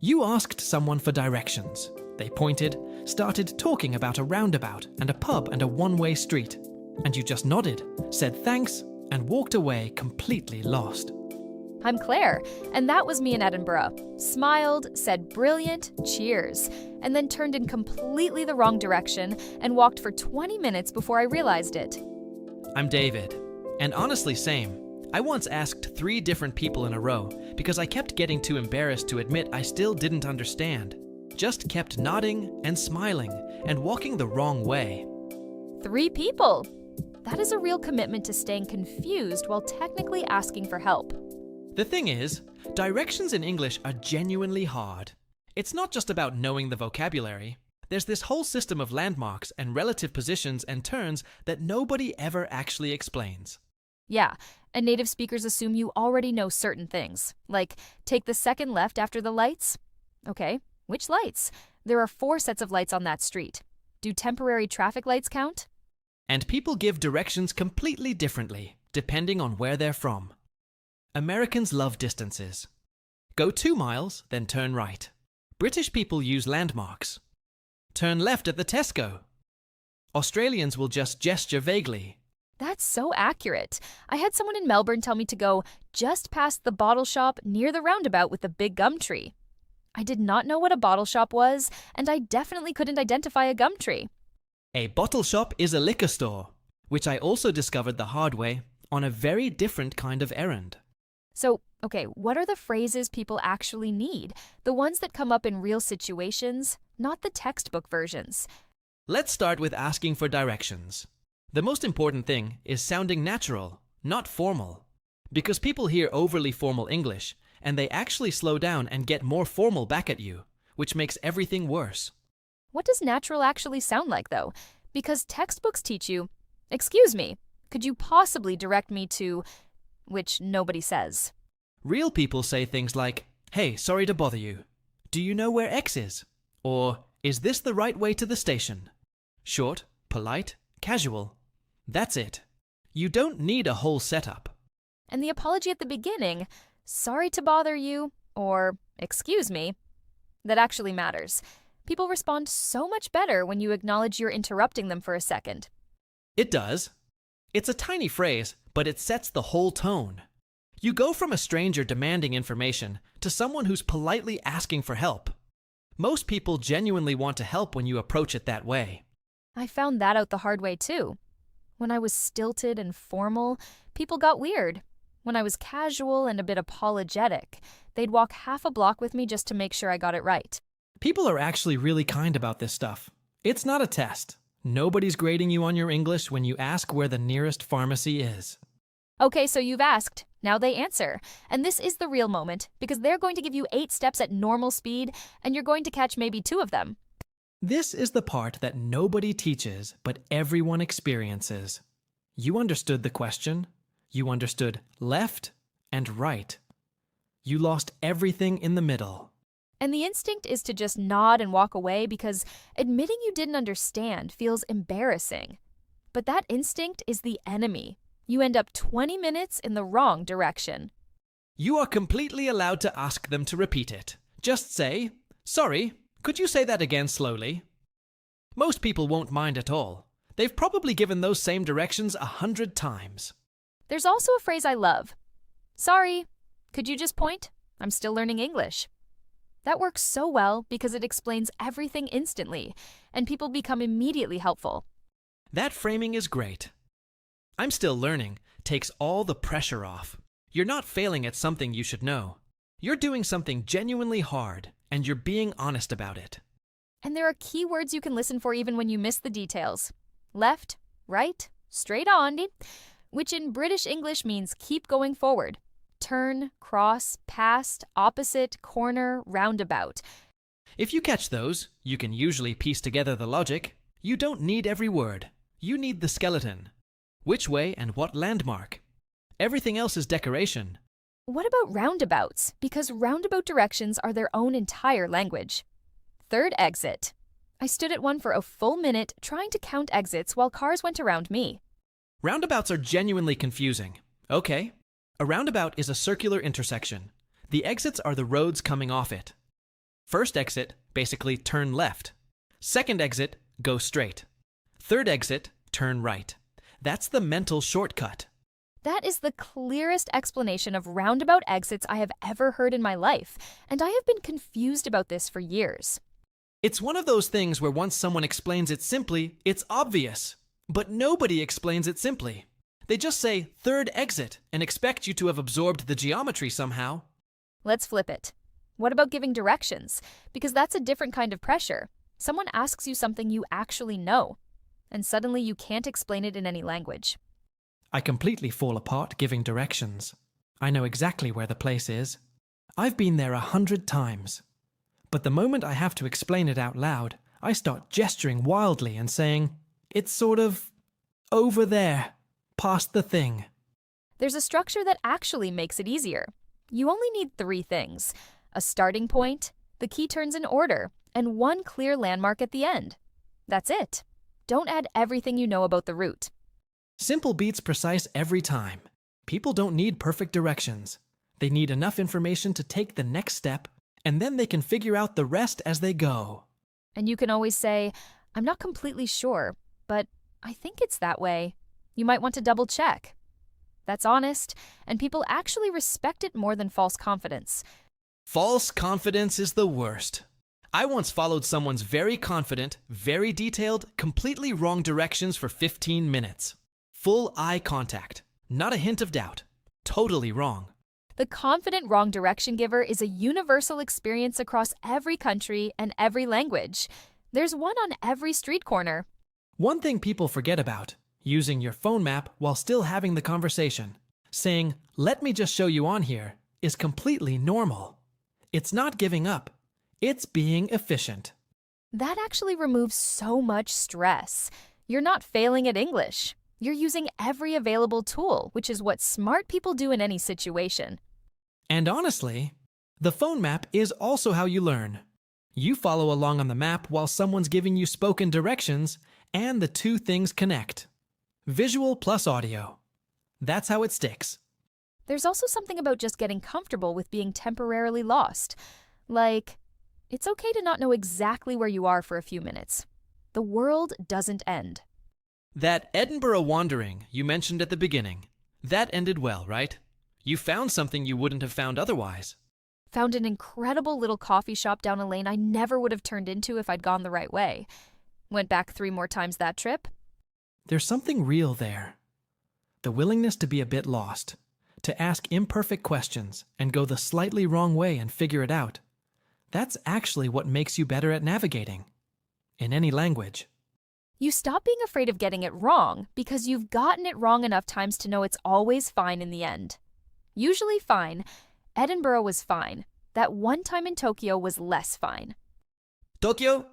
You asked someone for directions. They pointed, started talking about a roundabout and a pub and a one-way street. And you just nodded, said thanks, and walked away completely lost. I'm Claire, and that was me in Edinburgh. Smiled, said brilliant, cheers, and then turned in completely the wrong direction and walked for 20 minutes before I realized it. I'm David, and honestly same. I once asked 3 different people in a row because I kept getting too embarrassed to admit I still didn't understand. Just kept nodding and smiling and walking the wrong way. 3 people! That is a real commitment to staying confused while technically asking for help. The thing is, directions in English are genuinely hard. It's not just about knowing the vocabulary. There's this whole system of landmarks and relative positions and turns that nobody ever actually explains. Yeah, and native speakers assume you already know certain things, like take the second left after the lights. Okay, which lights? There are 4 sets of lights on that street. Do temporary traffic lights count? And people give directions completely differently, depending on where they're from. Americans love distances. Go 2 miles, then turn right. British people use landmarks. Turn left at the Tesco. Australians will just gesture vaguely. That's so accurate. I had someone in Melbourne tell me to go just past the bottle shop near the roundabout with the big gum tree. I did not know what a bottle shop was, and I definitely couldn't identify a gum tree. A bottle shop is a liquor store, which I also discovered the hard way on a very different kind of errand. So, okay, what are the phrases people actually need? The ones that come up in real situations, not the textbook versions. Let's start with asking for directions. The most important thing is sounding natural, not formal. Because people hear overly formal English, and they actually slow down and get more formal back at you, which makes everything worse. What does natural actually sound like, though? Because textbooks teach you, "Excuse me, could you possibly direct me to," which nobody says. Real people say things like, "Hey, sorry to bother you. Do you know where X is?" Or, "Is this the right way to the station?" Short, polite, casual. That's it. You don't need a whole setup. And the apology at the beginning, "Sorry to bother you," or "Excuse me," that actually matters. People respond so much better when you acknowledge you're interrupting them for a second. It does. It's a tiny phrase, but it sets the whole tone. You go from a stranger demanding information to someone who's politely asking for help. Most people genuinely want to help when you approach it that way. I found that out the hard way, too. When I was stilted and formal, people got weird. When I was casual and a bit apologetic, they'd walk half a block with me just to make sure I got it right. People are actually really kind about this stuff. It's not a test. Nobody's grading you on your English when you ask where the nearest pharmacy is. Okay, so you've asked. Now they answer. And this is the real moment, because they're going to give you 8 steps at normal speed, and you're going to catch maybe 2 of them. This is the part that nobody teaches, but everyone experiences. You understood the question. You understood left and right. You lost everything in the middle. And the instinct is to just nod and walk away because admitting you didn't understand feels embarrassing. But that instinct is the enemy. You end up 20 minutes in the wrong direction. You are completely allowed to ask them to repeat it. Just say, "Sorry, could you say that again slowly?" Most people won't mind at all. They've probably given those same directions 100 times. There's also a phrase I love. "Sorry, could you just point? I'm still learning English." That works so well because it explains everything instantly, and people become immediately helpful. That framing is great. "I'm still learning" takes all the pressure off. You're not failing at something you should know. You're doing something genuinely hard, and you're being honest about it. And there are key words you can listen for even when you miss the details. Left, right, straight on, which in British English means keep going forward. Turn, cross, past, opposite, corner, roundabout. If you catch those, you can usually piece together the logic. You don't need every word. You need the skeleton. Which way and what landmark? Everything else is decoration. What about roundabouts? Because roundabout directions are their own entire language. 3rd exit. I stood at one for a full minute trying to count exits while cars went around me. Roundabouts are genuinely confusing. Okay. A roundabout is a circular intersection. The exits are the roads coming off it. First exit, basically turn left. Second exit, go straight. Third exit, turn right. That's the mental shortcut. That is the clearest explanation of roundabout exits I have ever heard in my life, and I have been confused about this for years. It's one of those things where once someone explains it simply, it's obvious. But nobody explains it simply. They just say third exit and expect you to have absorbed the geometry somehow. Let's flip it. What about giving directions? Because that's a different kind of pressure. Someone asks you something you actually know, and suddenly you can't explain it in any language. I completely fall apart giving directions. I know exactly where the place is. I've been there 100 times. But the moment I have to explain it out loud, I start gesturing wildly and saying, "It's sort of over there, past the thing." There's a structure that actually makes it easier. You only need 3 things: a starting point, the key turns in order, and one clear landmark at the end. That's it. Don't add everything you know about the route. Simple beats precise every time. People don't need perfect directions. They need enough information to take the next step, and then they can figure out the rest as they go. And you can always say, "I'm not completely sure, but I think it's that way." You might want to double check. That's honest, and people actually respect it more than false confidence. False confidence is the worst. I once followed someone's very confident, very detailed, completely wrong directions for 15 minutes. Full eye contact. Not a hint of doubt. Totally wrong. The confident wrong direction giver is a universal experience across every country and every language. There's one on every street corner. One thing people forget about: using your phone map while still having the conversation. Saying, "Let me just show you on here," is completely normal. It's not giving up. It's being efficient. That actually removes so much stress. You're not failing at English. You're using every available tool, which is what smart people do in any situation. And honestly, the phone map is also how you learn. You follow along on the map while someone's giving you spoken directions, and the 2 things connect. Visual plus audio. That's how it sticks. There's also something about just getting comfortable with being temporarily lost. Like, it's okay to not know exactly where you are for a few minutes. The world doesn't end. That Edinburgh wandering you mentioned at the beginning, that ended well, right? You found something you wouldn't have found otherwise. Found an incredible little coffee shop down a lane I never would have turned into if I'd gone the right way. Went back 3 more times that trip. There's something real there. The willingness to be a bit lost, to ask imperfect questions and go the slightly wrong way and figure it out. That's actually what makes you better at navigating. In any language. You stop being afraid of getting it wrong because you've gotten it wrong enough times to know it's always fine in the end. Usually fine. Edinburgh was fine. That one time in Tokyo was less fine. Tokyo?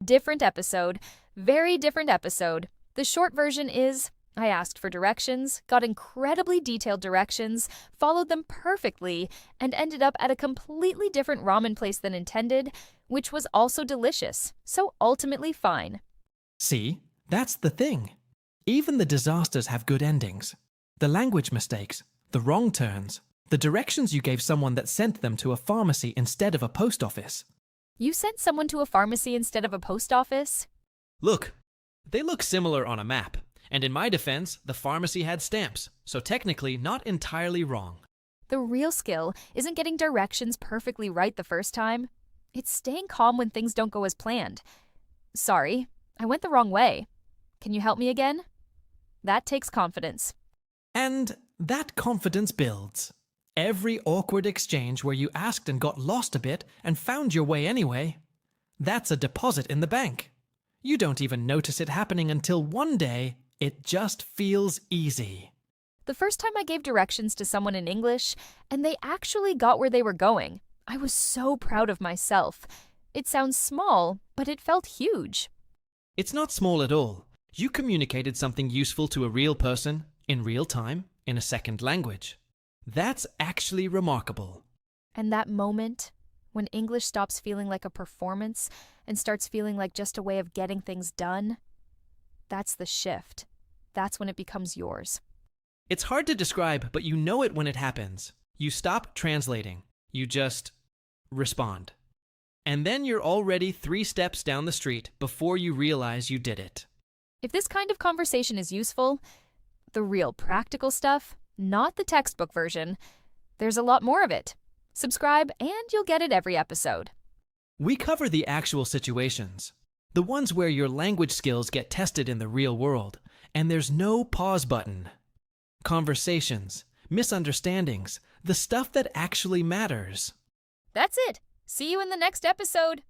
Different episode. Very different episode. The short version is, I asked for directions, got incredibly detailed directions, followed them perfectly, and ended up at a completely different ramen place than intended, which was also delicious, so ultimately fine. See, that's the thing. Even the disasters have good endings. The language mistakes, the wrong turns, the directions you gave someone that sent them to a pharmacy instead of a post office. You sent someone to a pharmacy instead of a post office? Look, they look similar on a map, and in my defense, the pharmacy had stamps, so technically not entirely wrong. The real skill isn't getting directions perfectly right the first time. It's staying calm when things don't go as planned. Sorry, I went the wrong way. Can you help me again? That takes confidence. And that confidence builds. Every awkward exchange where you asked and got lost a bit and found your way anyway, that's a deposit in the bank. You don't even notice it happening until one day it just feels easy. The first time I gave directions to someone in English, and they actually got where they were going, I was so proud of myself. It sounds small, but it felt huge. It's not small at all. You communicated something useful to a real person, in real time, in a second language. That's actually remarkable. And that moment, when English stops feeling like a performance and starts feeling like just a way of getting things done, that's the shift. That's when it becomes yours. It's hard to describe, but you know it when it happens. You stop translating. You just respond. And then you're already 3 steps down the street before you realize you did it. If this kind of conversation is useful, the real practical stuff, not the textbook version, there's a lot more of it. Subscribe and you'll get it every episode. We cover the actual situations, the ones where your language skills get tested in the real world, and there's no pause button. Conversations, misunderstandings, the stuff that actually matters. That's it. See you in the next episode.